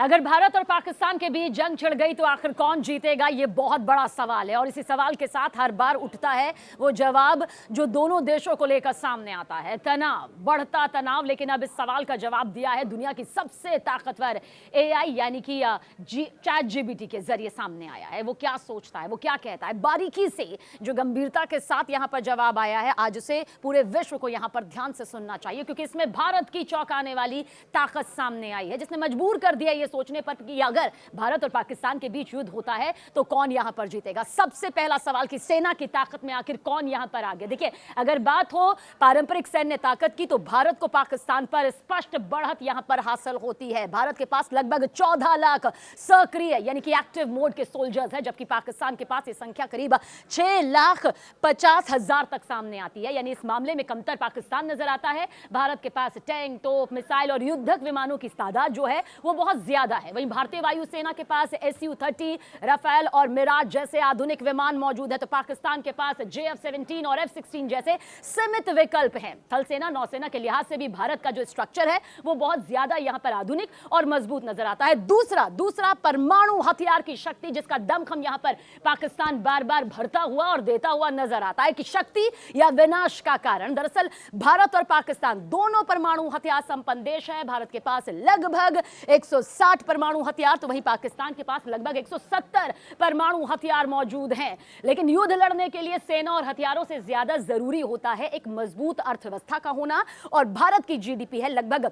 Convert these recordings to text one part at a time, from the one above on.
अगर भारत और पाकिस्तान के बीच जंग छिड़ गई तो आखिर कौन जीतेगा, ये बहुत बड़ा सवाल है। और इसी सवाल के साथ हर बार उठता है वो जवाब जो दोनों देशों को लेकर सामने आता है, तनाव, बढ़ता तनाव। लेकिन अब इस सवाल का जवाब दिया है दुनिया की सबसे ताकतवर एआई यानी कि चैट जीपीटी के जरिए सामने आया है। वो क्या सोचता है, वो क्या कहता है, बारीकी से जो गंभीरता के साथ यहां पर जवाब आया है, आज से पूरे विश्व को यहां पर ध्यान से सुनना चाहिए, क्योंकि इसमें भारत की चौंकाने वाली ताकत सामने आई है, जिसने मजबूर कर दिया ये सोचने पर कि अगर भारत और पाकिस्तान के बीच युद्ध होता है तो कौन यहां पर जीतेगा। सबसे पहला सवाल कि सेना की ताकत में आखिर कौन यहां पर आगे। देखिए, अगर बात हो पारंपरिक सैन्य ताकत की तो भारत को पाकिस्तान पर स्पष्ट बढ़त यहां पर हासिल होती है। भारत के पास लगभग 14 लाख सक्रिय यानी कि एक्टिव मोड के सोल्जर्स हैं, जबकि पाकिस्तान के पास ये संख्या करीब 6,50,000 तक सामने आती है। यानी इस मामले में कमतर पाकिस्तान नजर आता है। भारत के पास टैंक, तोप, मिसाइल और युद्धक विमानों की तादाद जो है वो बहुत ज्यादा है। वहीं भारतीय वायुसेना के पास SU-30, राफेल और मिराज जैसे आधुनिक विमान मौजूद है, तो पाकिस्तान के पास JF-17 और F-16 जैसे सीमित विकल्प हैं। थल सेना, नौसेना के लिहाज से भी भारत का जो स्ट्रक्चर है वो बहुत ज्यादा यहां पर आधुनिक और मजबूत नजर आता है। दूसरा परमाणु हथियार की शक्ति, जिसका दमखम यहां पर पाकिस्तान बार बार भरता हुआ और देता हुआ नजर आता है कि शक्ति या विनाश का कारण। दरअसल भारत और पाकिस्तान दोनों परमाणु हथियार संपन्न देश है। भारत के पास लगभग 160 परमाणु हथियार, तो वहीं पाकिस्तान के पास लगभग 170 परमाणु हथियार मौजूद हैं। लेकिन युद्ध लड़ने के लिए सेना और हथियारों से ज्यादा जरूरी होता है एक मजबूत अर्थव्यवस्था का होना। और भारत की जीडीपी है लगभग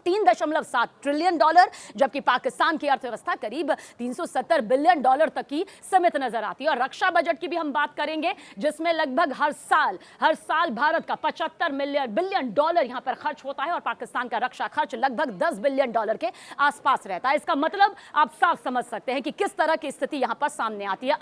$3.7 ट्रिलियन, जबकि पाकिस्तान की अर्थव्यवस्था करीब $370 बिलियन तक की सीमित नजर आती है। और रक्षा बजट की भी हम बात करेंगे, जिसमें लगभग हर साल भारत का $75 बिलियन यहां पर खर्च होता है और पाकिस्तान का रक्षा खर्च लगभग $10 बिलियन के आसपास रहता है। इसका मतलब आप साफ समझ सकते हैं कि किस तरह की स्थिति यहां पर सामने आती है।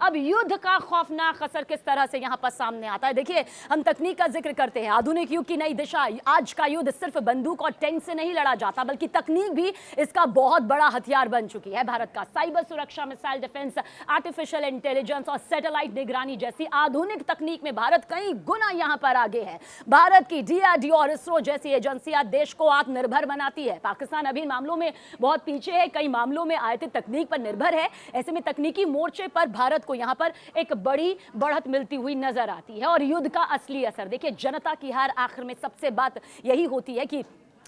अब युद्ध का खौफनाक असर किस तरह से यहां पर सामने आता है। देखिए, हम तकनीक का जिक्र करते हैं, आधुनिक युग की नई दिशा। आज का युद्ध सिर्फ बंदूक और टैंक से नहीं लड़ा जाता, बल्कि तकनीक भी इसका बहुत बड़ा हथियार बन चुकी है। भारत का साइबर सुरक्षा, मिसाइल डिफेंस, आर्टिफिशियल इंटेलिजेंस और सैटेलाइट निगरानी जैसी आधुनिक तकनीक में भारत कई गुना यहां पर आगे है। भारत की DRDO और इसरो जैसी एजेंसियां देश को आत्मनिर्भर बनाती है। पाकिस्तान अभी मामलों में बहुत पीछे है, कई मामलों में आयातित तकनीक पर निर्भर है। ऐसे में तकनीकी मोर्चे पर भारत को यहां पर एक बड़ी बढ़त मिलती हुई नजर आती है। और युद्ध का असली असर, देखिए, जनता की हार आखिर में सबसे बात यही होती है कि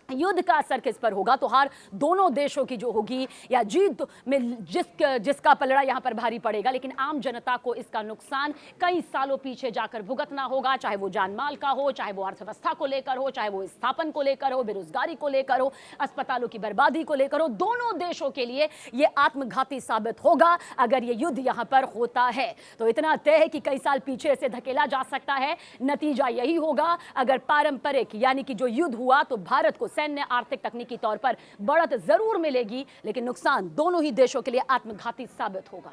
युद्ध का असर किस पर होगा। तो हार दोनों देशों की जो होगी या जीत में जिसका पलड़ा यहां पर भारी पड़ेगा, लेकिन आम जनता को इसका नुकसान कई सालों पीछे जाकर भुगतना होगा, चाहे वो जानमाल का हो, चाहे वो अर्थव्यवस्था को लेकर हो, चाहे वो स्थापन को लेकर हो, बेरोजगारी को लेकर हो, अस्पतालों की बर्बादी को लेकर हो। दोनों देशों के लिए यह आत्मघाती साबित होगा अगर यह युद्ध यहां पर होता है। तो इतना तय है कि कई साल पीछे इसे धकेला जा सकता है। नतीजा यही होगा, अगर पारंपरिक यानी कि जो युद्ध हुआ तो भारत को सैन्य, आर्थिक, तकनीकी तौर पर बढ़त जरूर मिलेगी, लेकिन नुकसान दोनों ही देशों के लिए आत्मघाती साबित होगा।